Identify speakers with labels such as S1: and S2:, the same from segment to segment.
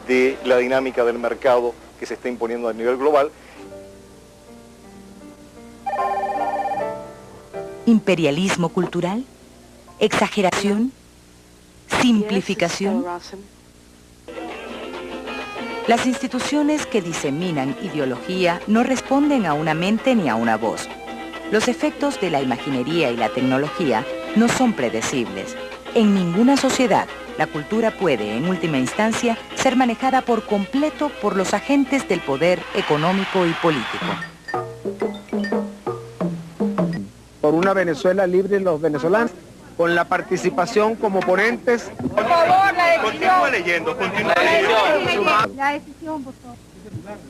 S1: de la dinámica del mercado que se está imponiendo a nivel global.
S2: ¿Imperialismo cultural? ¿Exageración? ¿Simplificación? Las instituciones que diseminan ideología no responden a una mente ni a una voz. Los efectos de la imaginería y la tecnología no son predecibles. En ninguna sociedad, la cultura puede, en última instancia, ser manejada por completo por los agentes del poder económico y político.
S3: Por una Venezuela libre, los venezolanos, con la participación como ponentes.
S4: Por favor, la decisión.
S1: Continúa leyendo, continúa leyendo.
S4: La decisión, por favor.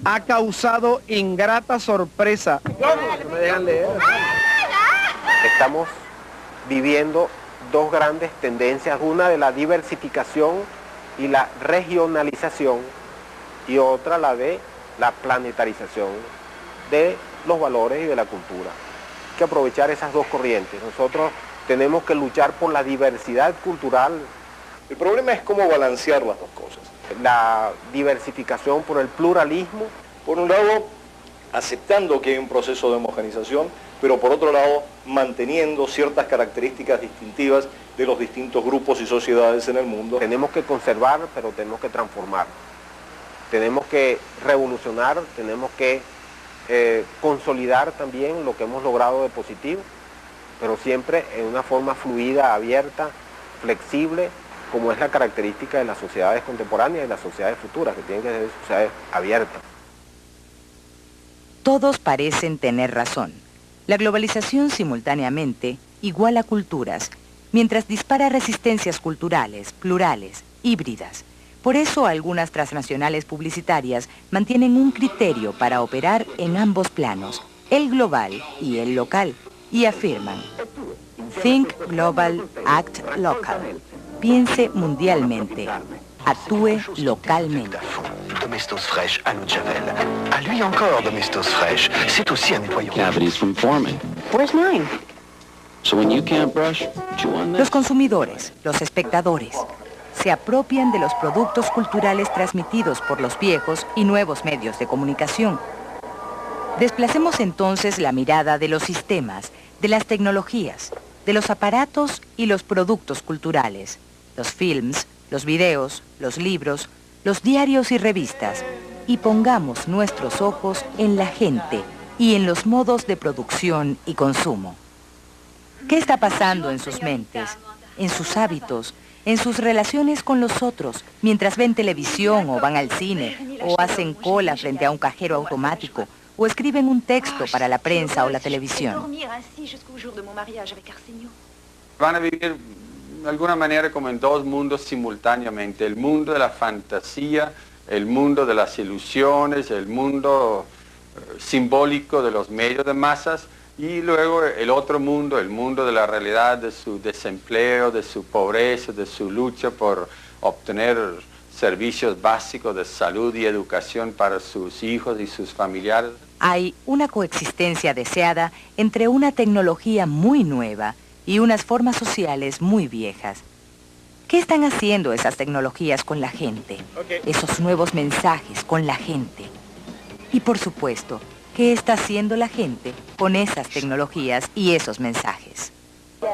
S3: Ha causado ingrata sorpresa. ¿Me dejan leer?
S5: Estamos viviendo dos grandes tendencias, una de la diversificación y la regionalización, y otra la de la planetarización de los valores y de la cultura. Hay que aprovechar esas dos corrientes. Nosotros tenemos que luchar por la diversidad cultural.
S1: El problema es cómo balancear las dos cosas.
S5: La diversificación por el pluralismo.
S1: Por un lado, aceptando que hay un proceso de homogenización, pero por otro lado, manteniendo ciertas características distintivas de los distintos grupos y sociedades en el mundo.
S5: Tenemos que conservar, pero tenemos que transformar. Tenemos que revolucionar, tenemos que consolidar también lo que hemos logrado de positivo, pero siempre en una forma fluida, abierta, flexible, como es la característica de las sociedades contemporáneas y las sociedades futuras, que tienen que ser sociedades abiertas.
S2: Todos parecen tener razón. La globalización simultáneamente iguala culturas, mientras dispara resistencias culturales, plurales, híbridas. Por eso algunas transnacionales publicitarias mantienen un criterio para operar en ambos planos, el global y el local, y afirman: Think global, act local. Piense mundialmente, actúe localmente.
S6: Domestos Fresh à l'eau de Javel. À lui encore Domestos Fresh. C'est aussi un nettoyant.
S7: Cavities from forming.
S4: Where's mine?
S7: So when you can't brush, chew on this.
S2: Los consumidores, los espectadores, se apropian de los productos culturales transmitidos por los viejos y nuevos medios de comunicación. Desplacemos entonces la mirada de los sistemas, de las tecnologías, de los aparatos y los productos culturales, los films, los videos, los libros, los diarios y revistas, y pongamos nuestros ojos en la gente y en los modos de producción y consumo. ¿Qué está pasando en sus mentes, en sus hábitos, en sus relaciones con los otros, mientras ven televisión o van al cine, o hacen cola frente a un cajero automático, o escriben un texto para la prensa o la televisión?
S8: Van a vivir de alguna manera como en dos mundos simultáneamente, el mundo de la fantasía, el mundo de las ilusiones, el mundo simbólico de los medios de masas, y luego el otro mundo, el mundo de la realidad, de su desempleo, de su pobreza, de su lucha por obtener servicios básicos de salud y educación para sus hijos y sus familiares.
S2: Hay una coexistencia deseada entre una tecnología muy nueva y unas formas sociales muy viejas. ¿Qué están haciendo esas tecnologías con la gente? Esos nuevos mensajes con la gente. Y por supuesto, ¿qué está haciendo la gente con esas tecnologías y esos mensajes?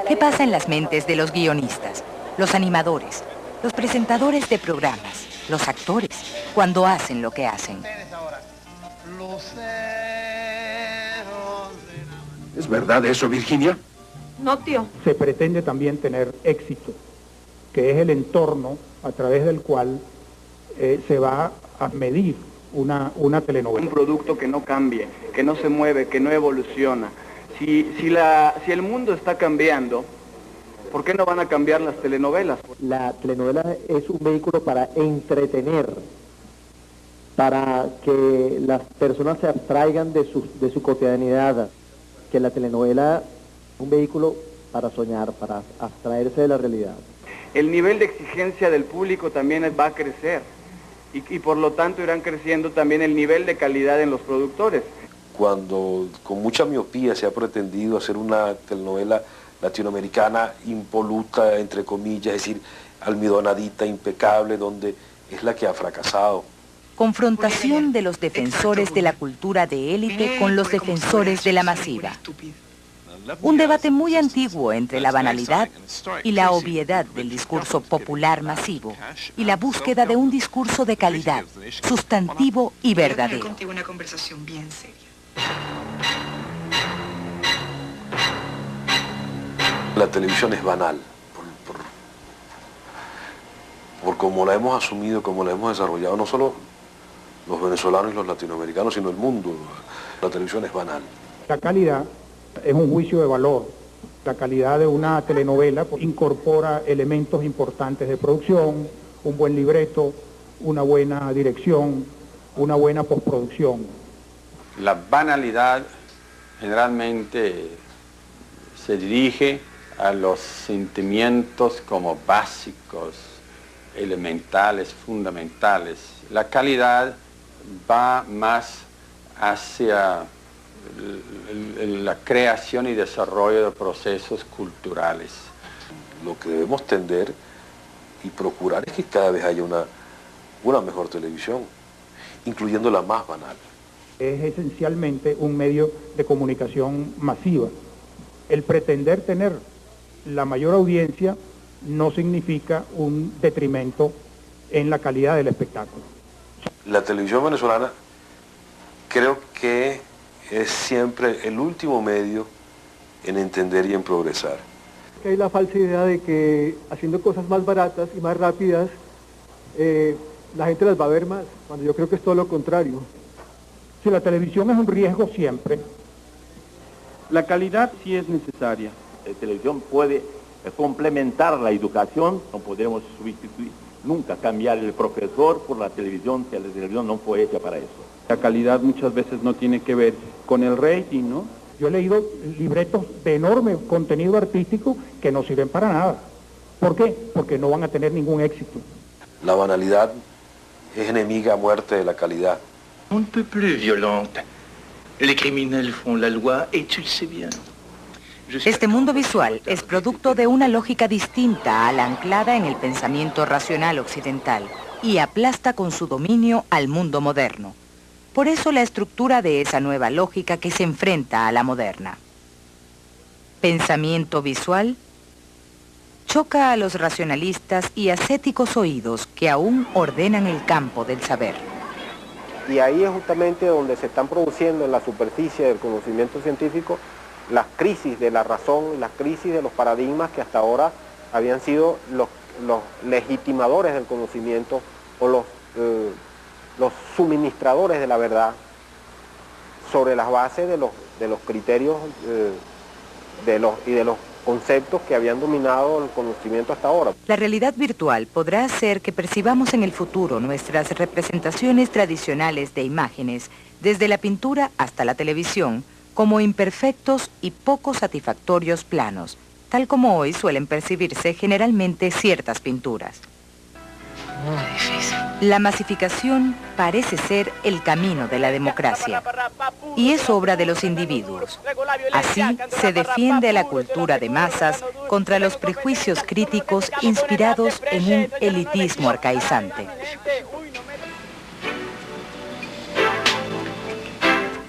S2: ¿Qué pasa en las mentes de los guionistas, los animadores, los presentadores de programas, los actores, cuando hacen lo que hacen?
S6: ¿Es verdad eso, Virginia?
S4: No, tío.
S3: Se pretende también tener éxito, que es el entorno a través del cual se va a medir una telenovela.
S9: Un producto que no cambie, que no se mueve, que no evoluciona. Si el mundo está cambiando, ¿por qué no van a cambiar las telenovelas?
S3: La telenovela es un vehículo para entretener, para que las personas se abstraigan de su cotidianidad, que la telenovela es un vehículo para soñar, para abstraerse de la realidad.
S9: El nivel de exigencia del público también va a crecer y por lo tanto irán creciendo también el nivel de calidad en los productores.
S10: Cuando con mucha miopía se ha pretendido hacer una telenovela latinoamericana impoluta, entre comillas, es decir, almidonadita, impecable, donde es la que ha fracasado.
S2: Confrontación de los defensores de la cultura de élite con los defensores de la masiva. Un debate muy antiguo entre la banalidad y la obviedad del discurso popular masivo y la búsqueda de un discurso de calidad, sustantivo y verdadero.
S10: La televisión es banal, por cómo la hemos asumido, cómo la hemos desarrollado, no solo los venezolanos y los latinoamericanos, sino el mundo. La televisión es banal.
S11: La calidad es un juicio de valor. La calidad de una telenovela incorpora elementos importantes de producción, un buen libreto, una buena dirección, una buena postproducción.
S8: La banalidad generalmente se dirige a los sentimientos como básicos, elementales, fundamentales. La calidad va más hacia la creación y desarrollo de procesos culturales.
S10: Lo que debemos tender y procurar es que cada vez haya una mejor televisión, incluyendo la más banal.
S11: Es esencialmente un medio de comunicación masiva. El pretender tener la mayor audiencia no significa un detrimento en la calidad del espectáculo.
S10: La televisión venezolana creo que es siempre el último medio en entender y en progresar.
S3: Hay la falsa idea de que haciendo cosas más baratas y más rápidas, la gente las va a ver más, cuando yo creo que es todo lo contrario.
S11: Si la televisión es un riesgo siempre.
S9: La calidad sí es necesaria.
S12: La televisión puede complementar la educación, no podemos sustituir, nunca cambiar el profesor por la televisión, que la televisión no fue hecha para eso.
S9: La calidad muchas veces no tiene que ver con el rating, ¿no?
S11: Yo he leído libretos de enorme contenido artístico que no sirven para nada. ¿Por qué? Porque no van a tener ningún éxito.
S10: La banalidad es enemiga a muerte de la calidad.
S13: On ne peut plus violente. Les criminels font la loi et tu le sais bien.
S2: Este mundo visual es producto de una lógica distinta a la anclada en el pensamiento racional occidental y aplasta con su dominio al mundo moderno. Por eso la estructura de esa nueva lógica que se enfrenta a la moderna. Pensamiento visual choca a los racionalistas y ascéticos oídos que aún ordenan el campo del saber.
S5: Y ahí es justamente donde se están produciendo en la superficie del conocimiento científico las crisis de la razón, las crisis de los paradigmas que hasta ahora habían sido los legitimadores del conocimiento o los suministradores de la verdad sobre las bases de los criterios y de los conceptos que habían dominado el conocimiento hasta ahora.
S2: La realidad virtual podrá hacer que percibamos en el futuro nuestras representaciones tradicionales de imágenes, desde la pintura hasta la televisión, como imperfectos y poco satisfactorios planos, tal como hoy suelen percibirse generalmente ciertas pinturas. La masificación parece ser el camino de la democracia y es obra de los individuos. Así se defiende la cultura de masas contra los prejuicios críticos inspirados en un elitismo arcaizante.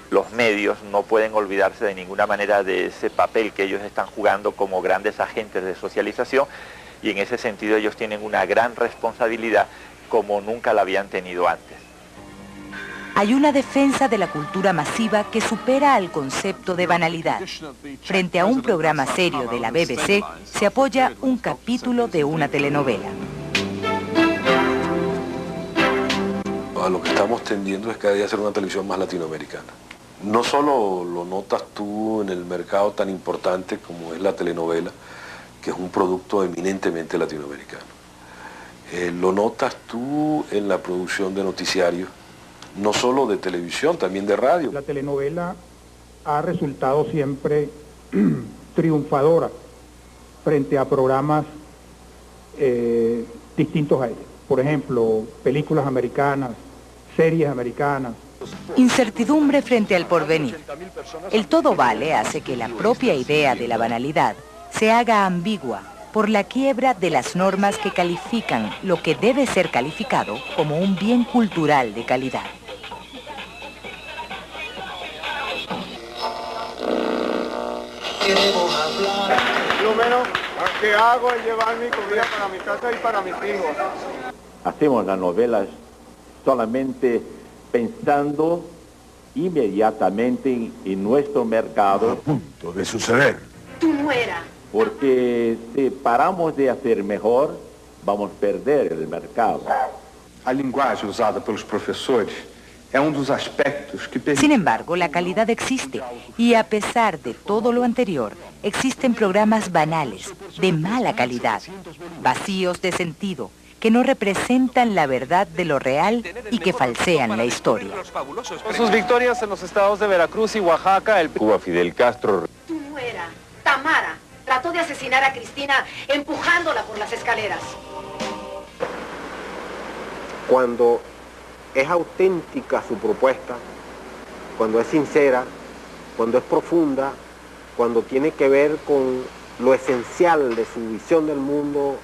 S14: Los medios no pueden olvidarse de ninguna manera de ese papel que ellos están jugando como grandes agentes de socialización, y en ese sentido ellos tienen una gran responsabilidad como nunca la habían tenido antes.
S2: Hay una defensa de la cultura masiva que supera al concepto de banalidad. Frente a un programa serio de la BBC, se apoya un capítulo de una telenovela.
S10: A lo que estamos tendiendo es cada día hacer una televisión más latinoamericana. No solo lo notas tú en el mercado tan importante como es la telenovela, que es un producto eminentemente latinoamericano. Lo notas tú en la producción de noticiarios, no solo de televisión, también de radio.
S11: La telenovela ha resultado siempre triunfadora frente a programas distintos a ella. Por ejemplo, películas americanas, series americanas.
S2: Incertidumbre frente al porvenir. El todo vale hace que la propia idea de la banalidad se haga ambigua por la quiebra de las normas que califican lo que debe ser calificado como un bien cultural de calidad.
S9: Lo menos que hago es llevar mi comida para mi casa y para mis hijos.
S12: Hacemos las novelas solamente pensando inmediatamente en nuestro mercado.
S15: A punto de suceder.
S4: Tu nuera.
S12: Porque si paramos de hacer mejor, vamos a perder el mercado.
S16: A linguagem usada pelos professores é dos aspectos que...
S2: Sin embargo, la calidad existe, y a pesar de todo lo anterior, existen programas banales, de mala calidad, vacíos de sentido, que no representan la verdad de lo real y que falsean la historia.
S9: Sus victorias en los estados de Veracruz y Oaxaca, el...
S5: Cuba, Fidel Castro.
S4: Tu nuera, Tamara, trató de asesinar a Cristina empujándola por las escaleras.
S5: Cuando es auténtica su propuesta, cuando es sincera, cuando es profunda, cuando tiene que ver con lo esencial de su visión del mundo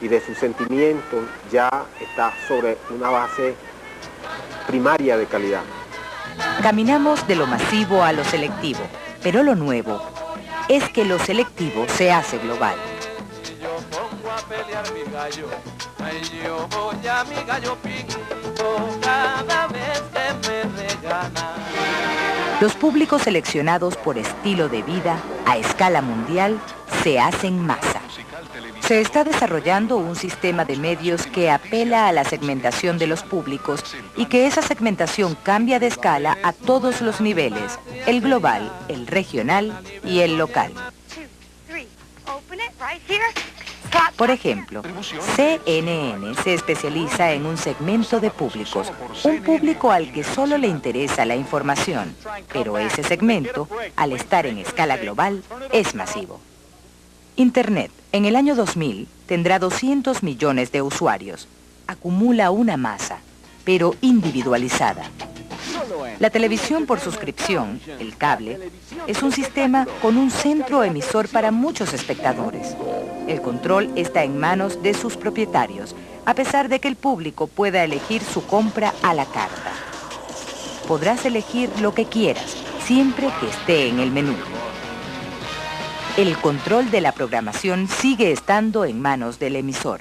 S5: y de sus sentimientos, ya está sobre una base primaria de calidad.
S2: Caminamos de lo masivo a lo selectivo, pero lo nuevo es que lo selectivo se hace global. Los públicos seleccionados por estilo de vida a escala mundial se hacen masa. Se está desarrollando un sistema de medios que apela a la segmentación de los públicos y que esa segmentación cambia de escala a todos los niveles, el global, el regional y el local. Por ejemplo, CNN se especializa en un segmento de públicos, un público al que solo le interesa la información, pero ese segmento, al estar en escala global, es masivo. Internet, en el año 2000, tendrá 200 millones de usuarios. Acumula una masa, pero individualizada. La televisión por suscripción, el cable, es un sistema con un centro emisor para muchos espectadores. El control está en manos de sus propietarios, a pesar de que el público pueda elegir su compra a la carta. Podrás elegir lo que quieras, siempre que esté en el menú. El control de la programación sigue estando en manos del emisor.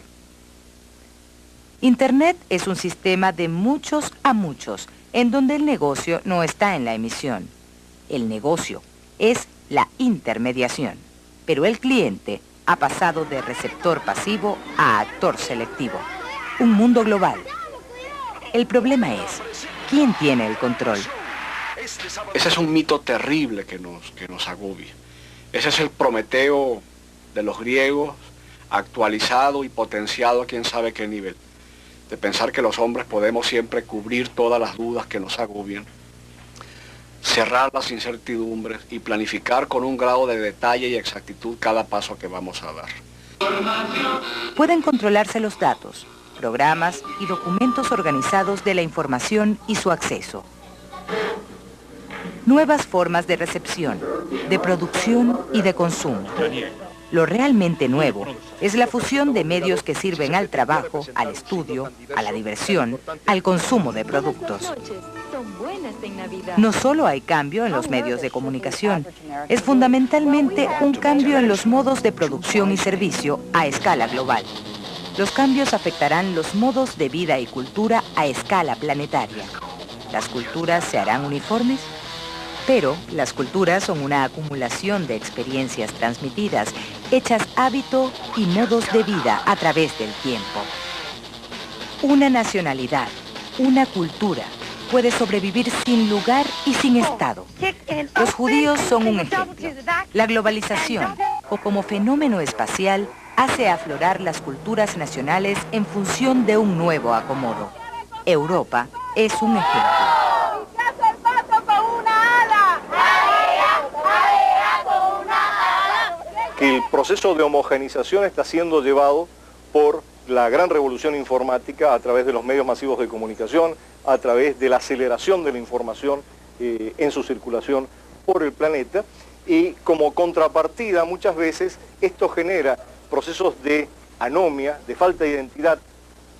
S2: Internet es un sistema de muchos a muchos, en donde el negocio no está en la emisión. El negocio es la intermediación, pero el cliente ha pasado de receptor pasivo a actor selectivo. Un mundo global. El problema es, ¿quién tiene el control?
S17: Ese es un mito terrible que nos agobia. Ese es el Prometeo de los griegos, actualizado y potenciado a quién sabe qué nivel. De pensar que los hombres podemos siempre cubrir todas las dudas que nos agobian, cerrar las incertidumbres y planificar con un grado de detalle y exactitud cada paso que vamos a dar.
S2: Pueden controlarse los datos, programas y documentos organizados de la información y su acceso. Nuevas formas de recepción, de producción y de consumo. Lo realmente nuevo es la fusión de medios que sirven al trabajo, al estudio, a la diversión, al consumo de productos. No solo hay cambio en los medios de comunicación, es fundamentalmente un cambio en los modos de producción y servicio a escala global. Los cambios afectarán los modos de vida y cultura a escala planetaria. ¿Las culturas se harán uniformes? Pero las culturas son una acumulación de experiencias transmitidas, hechas hábito y modos de vida a través del tiempo. Una nacionalidad, una cultura, puede sobrevivir sin lugar y sin Estado. Los judíos son un ejemplo. La globalización, o como fenómeno espacial, hace aflorar las culturas nacionales en función de un nuevo acomodo. Europa es un ejemplo.
S1: Que el proceso de homogenización está siendo llevado por la gran revolución informática a través de los medios masivos de comunicación, a través de la aceleración de la información en su circulación por el planeta, y como contrapartida muchas veces esto genera procesos de anomia, de falta de identidad,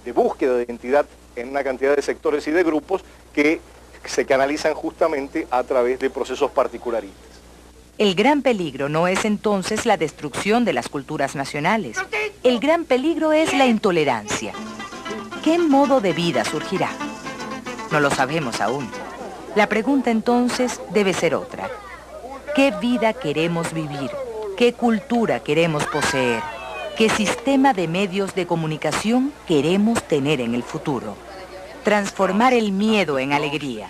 S1: de búsqueda de identidad en una cantidad de sectores y de grupos que se canalizan justamente a través de procesos particularistas.
S2: El gran peligro no es entonces la destrucción de las culturas nacionales. El gran peligro es la intolerancia. ¿Qué modo de vida surgirá? No lo sabemos aún. La pregunta entonces debe ser otra. ¿Qué vida queremos vivir? ¿Qué cultura queremos poseer? ¿Qué sistema de medios de comunicación queremos tener en el futuro? Transformar el miedo en alegría.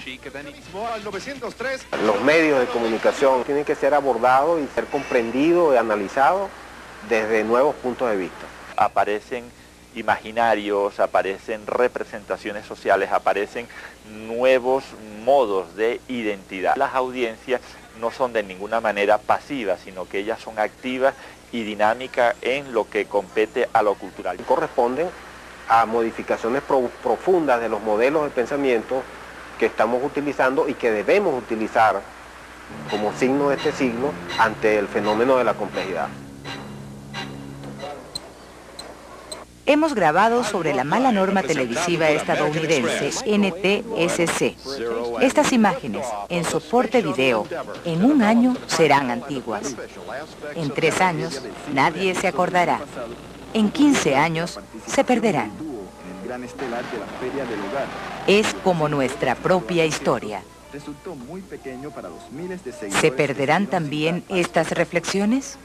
S5: Los medios de comunicación tienen que ser abordados y ser comprendidos y analizados desde nuevos puntos de vista.
S14: Aparecen imaginarios, aparecen representaciones sociales, aparecen nuevos modos de identidad. Las audiencias no son de ninguna manera pasivas, sino que ellas son activas y dinámicas en lo que compete a lo cultural.
S5: Corresponden a modificaciones profundas de los modelos de pensamiento que estamos utilizando y que debemos utilizar como signo de este siglo ante el fenómeno de la complejidad.
S2: Hemos grabado sobre la mala norma televisiva estadounidense NTSC. Estas imágenes, en soporte video, en un año serán antiguas. En 3 años, nadie se acordará. En 15 años, se perderán. Es como nuestra propia historia. ¿Se perderán también estas reflexiones?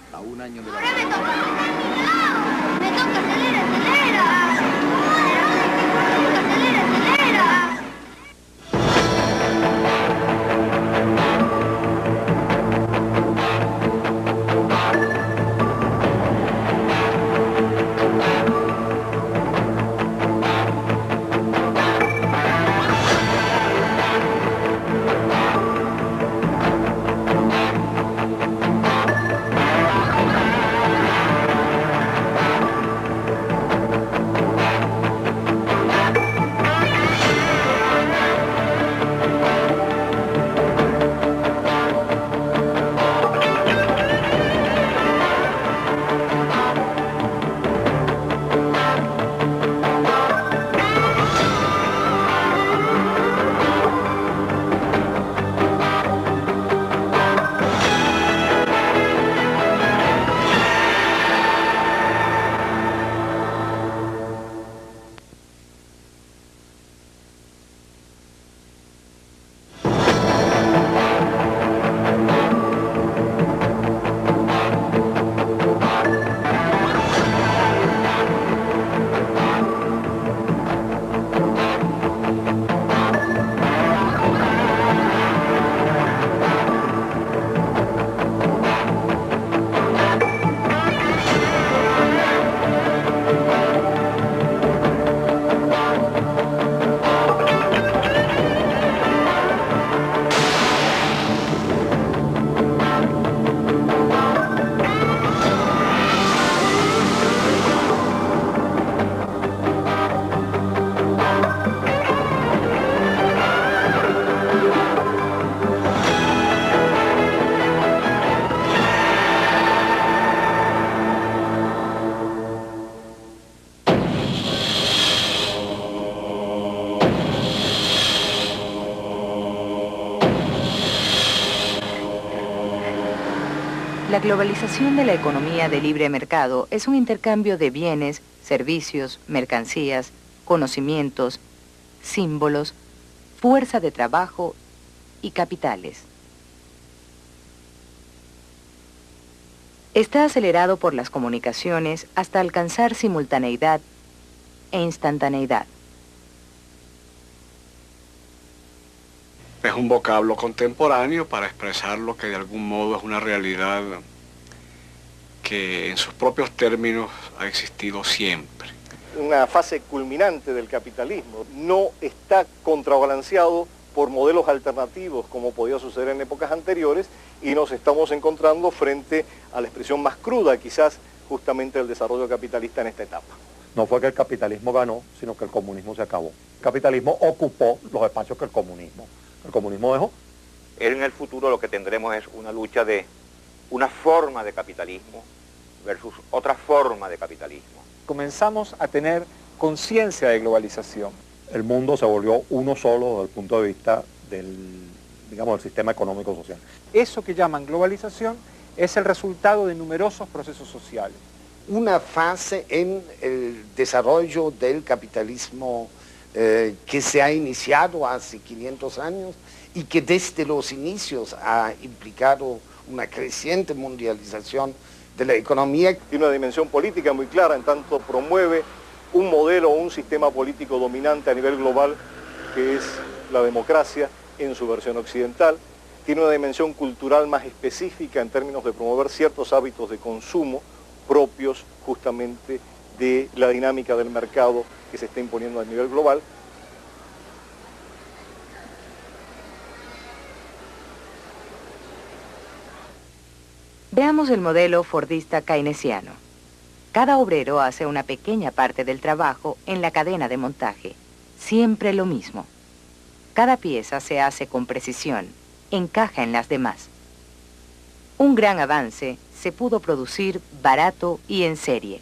S2: La globalización de la economía de libre mercado es un intercambio de bienes, servicios, mercancías, conocimientos, símbolos, fuerza de trabajo y capitales. Está acelerado por las comunicaciones hasta alcanzar simultaneidad e instantaneidad.
S17: Es un vocablo contemporáneo para expresar lo que de algún modo es una realidad que en sus propios términos ha existido siempre.
S1: Una fase culminante del capitalismo no está contrabalanceado por modelos alternativos como podía suceder en épocas anteriores y nos estamos encontrando frente a la expresión más cruda quizás justamente del desarrollo capitalista en esta etapa.
S18: No fue que el capitalismo ganó, sino que el comunismo se acabó. El capitalismo ocupó los espacios que el comunismo dejó.
S19: En el futuro lo que tendremos es una lucha de una forma de capitalismo versus otra forma de capitalismo.
S20: Comenzamos a tener conciencia de globalización.
S18: El mundo se volvió uno solo desde el punto de vista del, digamos, del sistema económico-social.
S20: Eso que llaman globalización es el resultado de numerosos procesos sociales.
S21: Una fase en el desarrollo del capitalismo que se ha iniciado hace 500 años y que desde los inicios ha implicado una creciente mundialización de la economía.
S1: Tiene una dimensión política muy clara, en tanto promueve un modelo o un sistema político dominante a nivel global, que es la democracia en su versión occidental. Tiene una dimensión cultural más específica en términos de promover ciertos hábitos de consumo propios justamente de la dinámica del mercado que se está imponiendo a nivel global.
S2: Veamos el modelo fordista keynesiano. Cada obrero hace una pequeña parte del trabajo en la cadena de montaje. Siempre lo mismo. Cada pieza se hace con precisión, encaja en las demás. Un gran avance se pudo producir barato y en serie.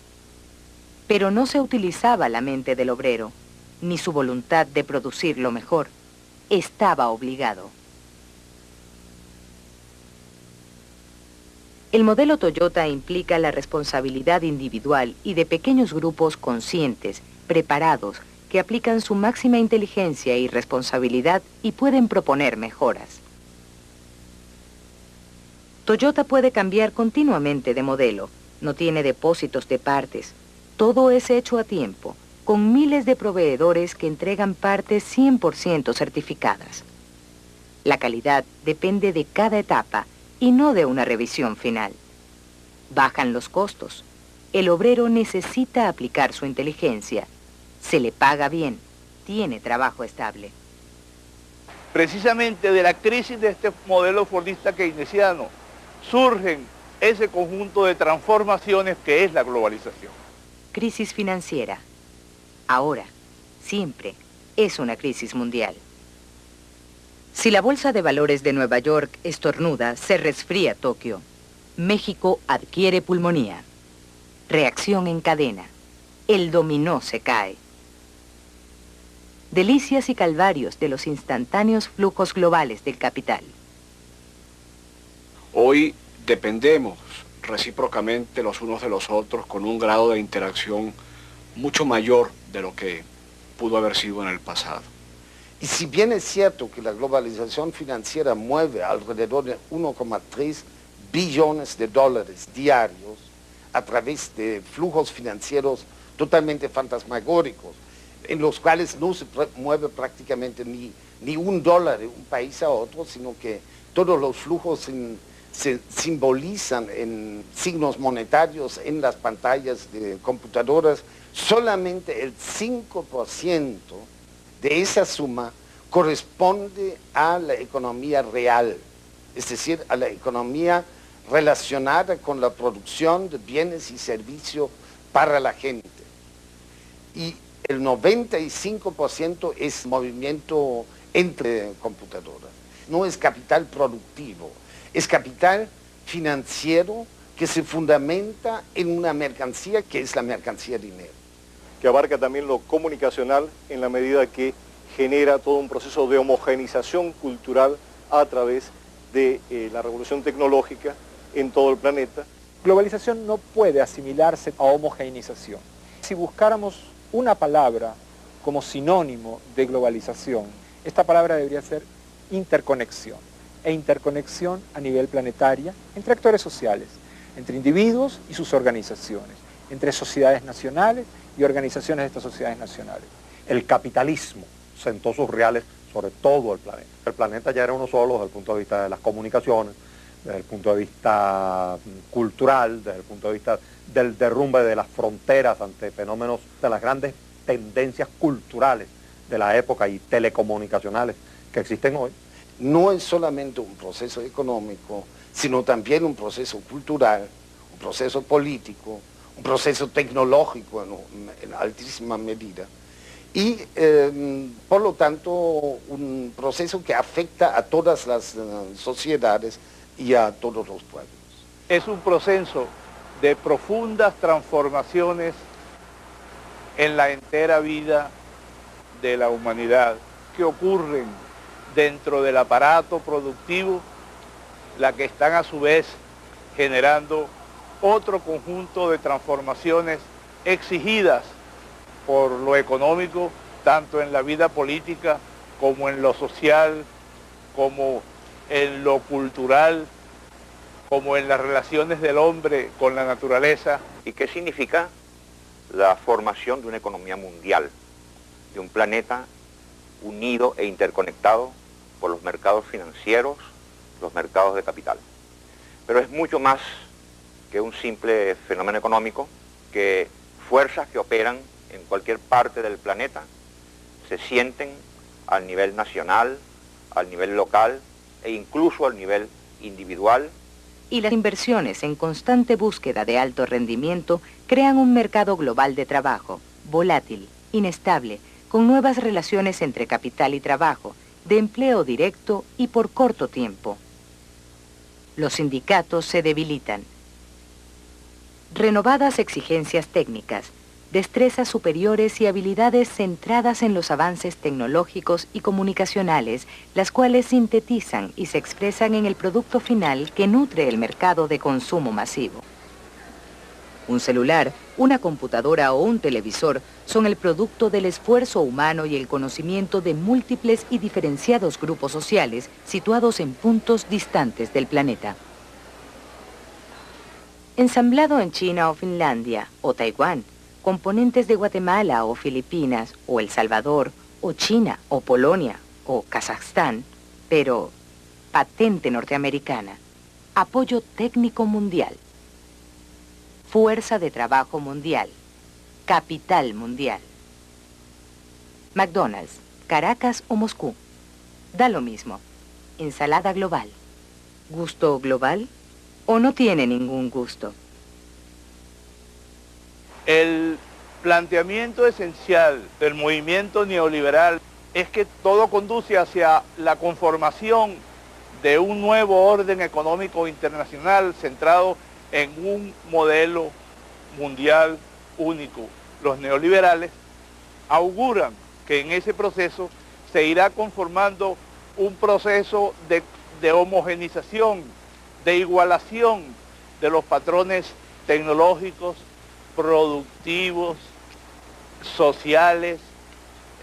S2: Pero no se utilizaba la mente del obrero, ni su voluntad de producir lo mejor. Estaba obligado. El modelo Toyota implica la responsabilidad individual y de pequeños grupos conscientes, preparados, que aplican su máxima inteligencia y responsabilidad y pueden proponer mejoras. Toyota puede cambiar continuamente de modelo, no tiene depósitos de partes. Todo es hecho a tiempo, con miles de proveedores que entregan partes 100% certificadas. La calidad depende de cada etapa y no de una revisión final. Bajan los costos. El obrero necesita aplicar su inteligencia. Se le paga bien. Tiene trabajo estable.
S22: Precisamente de la crisis de este modelo fordista keynesiano surgen ese conjunto de transformaciones que es la globalización.
S2: Crisis financiera. Ahora, siempre, es una crisis mundial. Si la Bolsa de Valores de Nueva York estornuda, se resfría Tokio. México adquiere pulmonía. Reacción en cadena. El dominó se cae. Delicias y calvarios de los instantáneos flujos globales del capital.
S17: Hoy dependemos recíprocamente los unos de los otros con un grado de interacción mucho mayor de lo que pudo haber sido en el pasado.
S21: Y si bien es cierto que la globalización financiera mueve alrededor de 1,3 billones de dólares diarios a través de flujos financieros totalmente fantasmagóricos, en los cuales no se mueve prácticamente ni un dólar de un país a otro, sino que todos los flujos se simbolizan en signos monetarios en las pantallas de computadoras, solamente el 5% de esa suma corresponde a la economía real, es decir, a la economía relacionada con la producción de bienes y servicios para la gente. Y el 95% es movimiento entre computadoras. No es capital productivo, es capital financiero que se fundamenta en una mercancía que es la mercancía dinero.
S1: Que abarca también lo comunicacional en la medida que genera todo un proceso de homogeneización cultural a través de la revolución tecnológica en todo el planeta.
S20: Globalización no puede asimilarse a homogeneización. Si buscáramos una palabra como sinónimo de globalización, esta palabra debería ser interconexión, e interconexión a nivel planetaria entre actores sociales, entre individuos y sus organizaciones, entre sociedades nacionales y organizaciones de estas sociedades nacionales.
S18: El capitalismo sentó sus reales sobre todo el planeta. El planeta ya era uno solo desde el punto de vista de las comunicaciones, desde el punto de vista cultural, desde el punto de vista del derrumbe de las fronteras ante fenómenos de las grandes tendencias culturales de la época y telecomunicacionales que existen hoy.
S21: No es solamente un proceso económico, sino también un proceso cultural, un proceso político, un proceso tecnológico en altísima medida. Y por lo tanto un proceso que afecta a todas las sociedades y a todos los pueblos.
S22: Es un proceso de profundas transformaciones en la entera vida de la humanidad que ocurren dentro del aparato productivo, la que están a su vez generando otro conjunto de transformaciones exigidas por lo económico, tanto en la vida política como en lo social, como en lo cultural, como en las relaciones del hombre con la naturaleza.
S19: ¿Y qué significa la formación de una economía mundial, de un planeta unido e interconectado por los mercados financieros, los mercados de capital? Pero es mucho más que un simple fenómeno económico, que fuerzas que operan en cualquier parte del planeta se sienten al nivel nacional, al nivel local e incluso al nivel individual.
S2: Y las inversiones en constante búsqueda de alto rendimiento crean un mercado global de trabajo, volátil, inestable, con nuevas relaciones entre capital y trabajo, de empleo directo y por corto tiempo. Los sindicatos se debilitan. Renovadas exigencias técnicas, destrezas superiores y habilidades centradas en los avances tecnológicos y comunicacionales, las cuales sintetizan y se expresan en el producto final que nutre el mercado de consumo masivo. Un celular, una computadora o un televisor son el producto del esfuerzo humano y el conocimiento de múltiples y diferenciados grupos sociales situados en puntos distantes del planeta. Ensamblado en China o Finlandia o Taiwán, componentes de Guatemala o Filipinas o El Salvador o China o Polonia o Kazajstán, pero patente norteamericana, apoyo técnico mundial, fuerza de trabajo mundial, capital mundial. McDonald's, Caracas o Moscú, da lo mismo, ensalada global, gusto global o no tiene ningún gusto.
S22: El planteamiento esencial del movimiento neoliberal es que todo conduce hacia la conformación de un nuevo orden económico internacional centrado en un modelo mundial único. Los neoliberales auguran que en ese proceso se irá conformando un proceso de homogenización, de igualación de los patrones tecnológicos, productivos, sociales,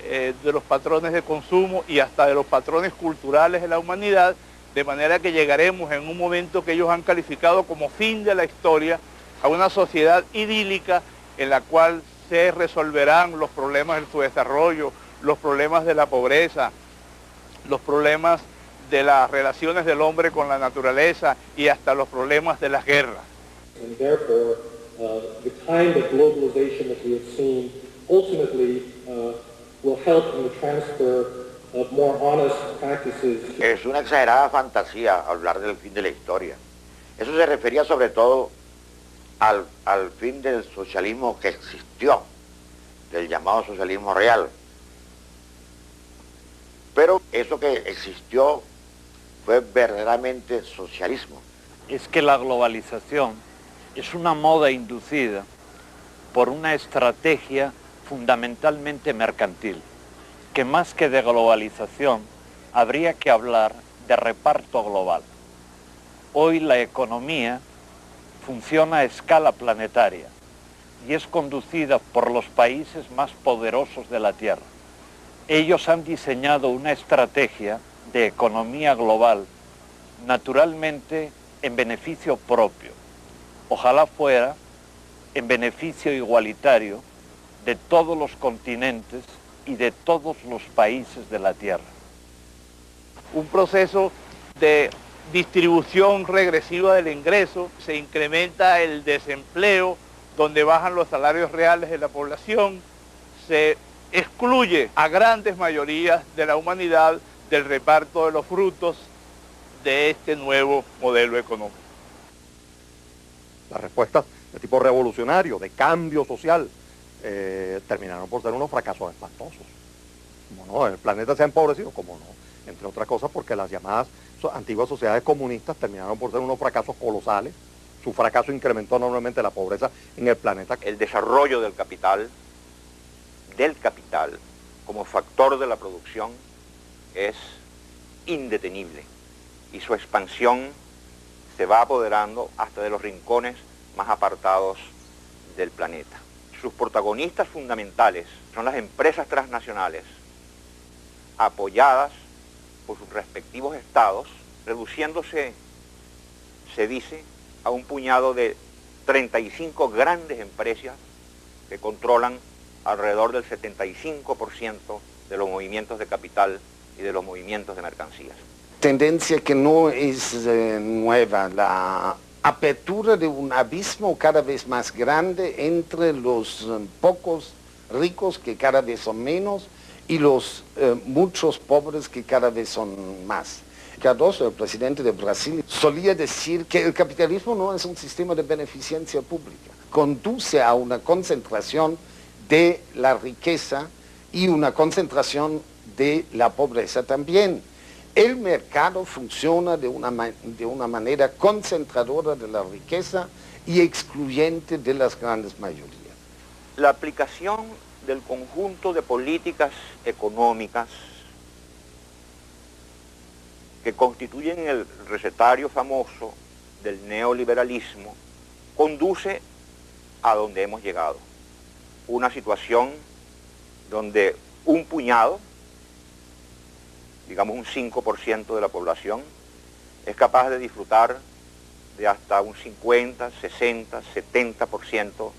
S22: de los patrones de consumo y hasta de los patrones culturales de la humanidad, de manera que llegaremos en un momento que ellos han calificado como fin de la historia a una sociedad idílica en la cual se resolverán los problemas de su desarrollo, los problemas de la pobreza, los problemas de las relaciones del hombre con la naturaleza y hasta los problemas de las guerras.
S6: And therefore, the kind of globalization that we have seen ultimately will help in the transfer of more honest practices.
S7: Es una exagerada fantasía hablar del fin de la historia. Eso se refería sobre todo al fin del socialismo que existió, del llamado socialismo real. Pero eso que existió fue verdaderamente socialismo.
S23: Es que la globalización es una moda inducida por una estrategia fundamentalmente mercantil, que más que de globalización habría que hablar de reparto global. Hoy la economía funciona a escala planetaria y es conducida por los países más poderosos de la Tierra. Ellos han diseñado una estrategia de economía global, naturalmente en beneficio propio. Ojalá fuera en beneficio igualitario de todos los continentes y de todos los países de la Tierra.
S22: Un proceso de distribución regresiva del ingreso, se incrementa el desempleo, donde bajan los salarios reales de la población, se excluye a grandes mayorías de la humanidad del reparto de los frutos de este nuevo modelo económico.
S18: Las respuestas de tipo revolucionario, de cambio social, terminaron por ser unos fracasos espantosos. ¿Cómo no? El planeta se ha empobrecido, ¿cómo no? Entre otras cosas porque las llamadas antiguas sociedades comunistas terminaron por ser unos fracasos colosales, su fracaso incrementó enormemente la pobreza en el planeta.
S19: El desarrollo del capital como factor de la producción es indetenible y su expansión se va apoderando hasta de los rincones más apartados del planeta. Sus protagonistas fundamentales son las empresas transnacionales apoyadas por sus respectivos estados, reduciéndose, se dice, a un puñado de 35 grandes empresas que controlan alrededor del 75% de los movimientos de capital y de los movimientos de mercancías.
S21: Tendencia que no es nueva, la apertura de un abismo cada vez más grande entre los pocos ricos, que cada vez son menos, y los muchos pobres, que cada vez son más. Cardoso, el presidente de Brasil, solía decir que el capitalismo no es un sistema de beneficencia pública, conduce a una concentración de la riqueza y una concentración de la pobreza también. El mercado funciona de una manera concentradora de la riqueza y excluyente de las grandes mayorías.
S19: La aplicación del conjunto de políticas económicas que constituyen el recetario famoso del neoliberalismo conduce a donde hemos llegado. Una situación donde un puñado, digamos un 5% de la población, es capaz de disfrutar de hasta un 50, 60, 70%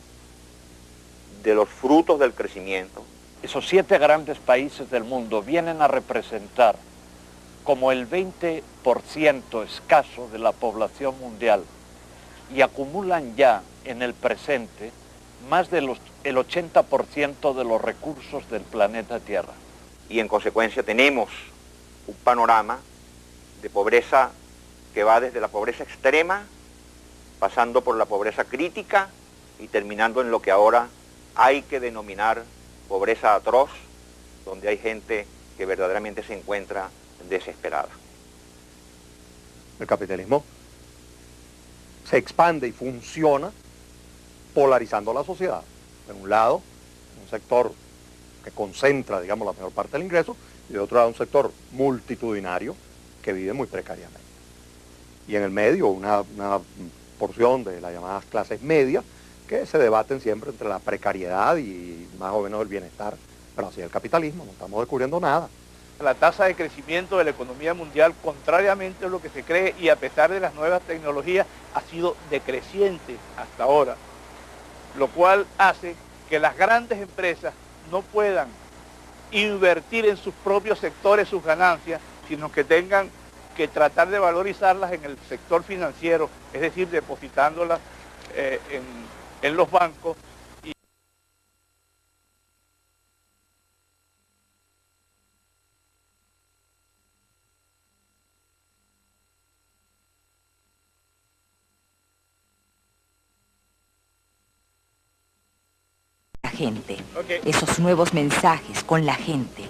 S19: de los frutos del crecimiento.
S23: Esos 7 grandes países del mundo vienen a representar como el 20% escaso de la población mundial y acumulan ya en el presente más del 80% de los recursos del planeta Tierra.
S19: Y en consecuencia tenemos un panorama de pobreza que va desde la pobreza extrema, pasando por la pobreza crítica y terminando en lo que ahora hay que denominar pobreza atroz, donde hay gente que verdaderamente se encuentra desesperada.
S18: El capitalismo se expande y funciona polarizando la sociedad. De un lado, un sector que concentra, digamos, la mayor parte del ingreso, y de otro lado un sector multitudinario que vive muy precariamente. Y en el medio una porción de las llamadas clases medias que se debaten siempre entre la precariedad y más o menos el bienestar. Pero así es el capitalismo, no estamos descubriendo nada.
S22: La tasa de crecimiento de la economía mundial, contrariamente a lo que se cree y a pesar de las nuevas tecnologías, ha sido decreciente hasta ahora, lo cual hace que las grandes empresas no puedan invertir en sus propios sectores sus ganancias, sino que tengan que tratar de valorizarlas en el sector financiero, es decir, depositándolas en los bancos.
S2: Gente, esos nuevos mensajes con la gente.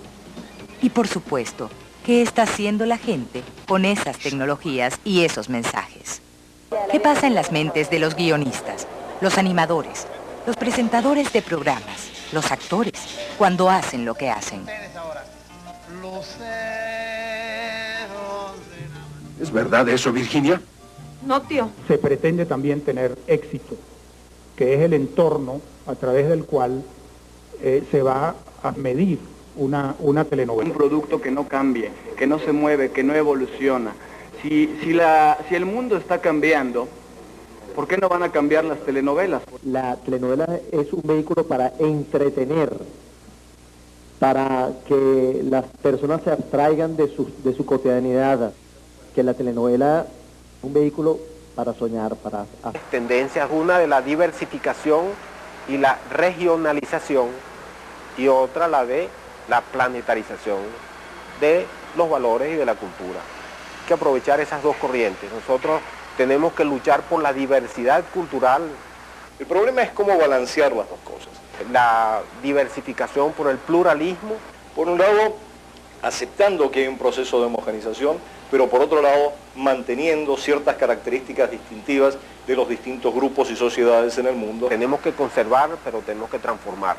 S2: Y por supuesto, ¿qué está haciendo la gente con esas tecnologías y esos mensajes? ¿Qué pasa en las mentes de los guionistas, los animadores, los presentadores de programas, los actores, cuando hacen lo que hacen?
S15: ¿Es verdad eso, Virginia?
S4: No, tío.
S11: Se pretende también tener éxito, que es el entorno a través del cual se va a medir una telenovela.
S9: Un producto que no cambie, que no se mueve, que no evoluciona. Si el mundo está cambiando, ¿por qué no van a cambiar las telenovelas?
S3: La telenovela es un vehículo para entretener, para que las personas se abstraigan de su cotidianidad, que la telenovela es un vehículo para soñar, para...
S5: Tendencias, una de la diversificación y la regionalización, y otra la de la planetarización de los valores y de la cultura. Hay que aprovechar esas dos corrientes. Nosotros tenemos que luchar por la diversidad cultural.
S1: El problema es cómo balancear las dos cosas.
S5: La diversificación por el pluralismo.
S1: Por un lado, aceptando que hay un proceso de homogenización, pero por otro lado manteniendo ciertas características distintivas de los distintos grupos y sociedades en el mundo.
S5: Tenemos que conservar, pero tenemos que transformar.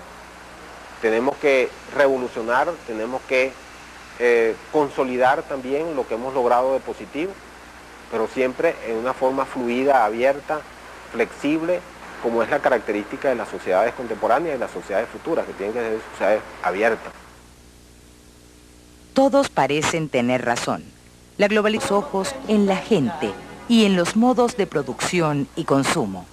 S5: Tenemos que revolucionar, tenemos que consolidar también lo que hemos logrado de positivo, pero siempre en una forma fluida, abierta, flexible, como es la característica de las sociedades contemporáneas y las sociedades futuras, que tienen que ser sociedades abiertas.
S2: Todos parecen tener razón. La globalización ojos en la gente y en los modos de producción y consumo.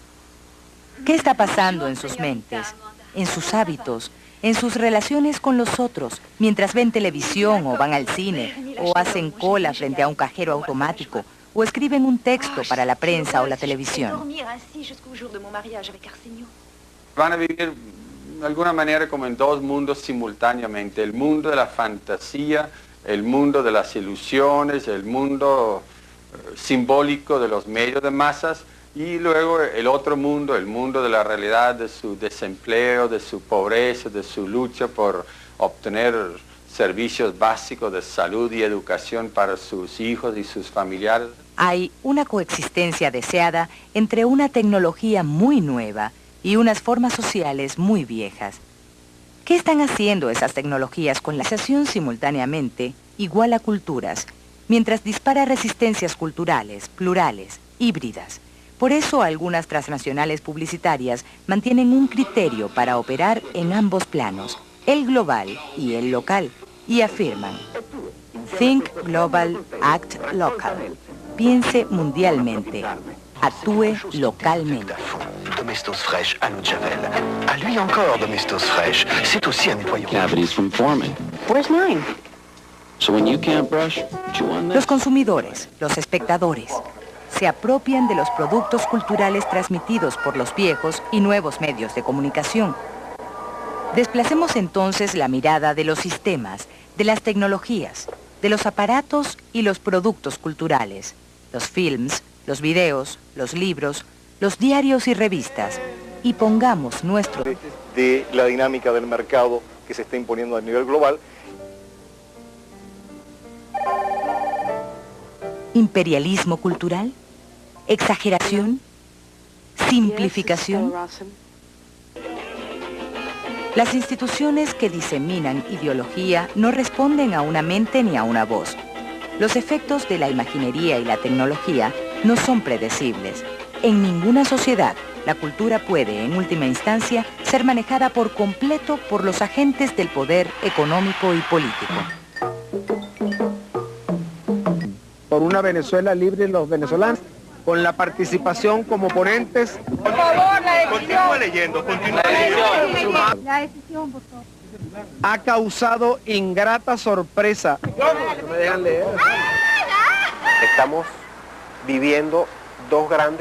S2: ¿Qué está pasando en sus mentes, en sus hábitos, en sus relaciones con los otros, mientras ven televisión o van al cine, o hacen cola frente a un cajero automático, o escriben un texto para la prensa o la televisión?
S8: Van a vivir de alguna manera como en dos mundos simultáneamente, el mundo de la fantasía, el mundo de las ilusiones, el mundo simbólico de los medios de masas, y luego el otro mundo, el mundo de la realidad, de su desempleo, de su pobreza, de su lucha por obtener servicios básicos de salud y educación para sus hijos y sus familiares.
S2: Hay una coexistencia deseada entre una tecnología muy nueva y unas formas sociales muy viejas. ¿Qué están haciendo esas tecnologías con la globalización simultáneamente igual a culturas, mientras dispara resistencias culturales, plurales, híbridas? Por eso algunas transnacionales publicitarias mantienen un criterio para operar en ambos planos, el global y el local, y afirman: Think global, act local. Piense mundialmente, actúe localmente.
S10: Domestos Fresh à l'eau de Javel. À lui encore, Domestos Fresh. C'est aussi un nettoyant.
S13: Cavities from forming.
S10: Where's mine?
S13: So when you can't brush, chew on this.
S2: Los consumidores, los espectadores, se apropian de los productos culturales transmitidos por los viejos y nuevos medios de comunicación. Desplacemos entonces la mirada de los sistemas, de las tecnologías, de los aparatos y los productos culturales, los films, los videos, los libros, los diarios y revistas, y pongamos nuestro...
S1: de la dinámica del mercado que se está imponiendo a nivel global.
S2: ¿Imperialismo cultural? ¿Exageración? ¿Simplificación? Las instituciones que diseminan ideología no responden a una mente ni a una voz. Los efectos de la imaginería y la tecnología no son predecibles. En ninguna sociedad, la cultura puede, en última instancia, ser manejada por completo por los agentes del poder económico y político.
S24: Por una Venezuela libre, los venezolanos, con la participación como ponentes.
S25: Por favor, la decisión.
S24: Continúa leyendo, continúa leyendo.
S25: La decisión, por favor.
S24: Ha causado ingrata sorpresa. No me dejan leer.
S5: Estamos viviendo dos grandes